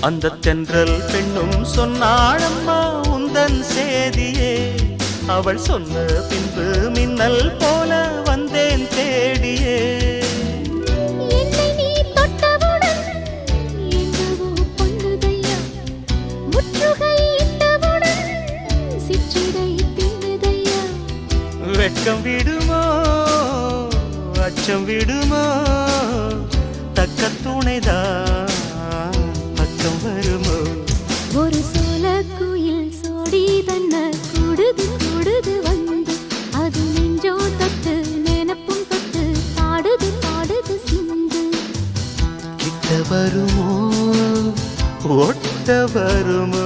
அந்த தென்றல் பெண்ணும் சொன்னாளம்மா உந்தன் சேதியே. அவள் சொன்ன பின்பு மின்னல் போல வந்தேன் தேடியே. என்னை நீ தொட்டவுடன் என்னவோ பொன்னுதையா, முற்றுகை இட்டவுடன் சிற்றிடை தின்னுதையா. வெட்கம் விடுமோ அச்சம் விடுமோ, தக்க துணைதான் பக்கம் வருமோ. ஒரு சோல குயில் சோடி தன்ன கூடுது கூடுது வந்து, அது நெஞ்சோ தொட்டு நினப்பும் தொட்டு பாடுது பாடுது சிந்து. கிட்ட வருமோ ஒட்ட வருமோ.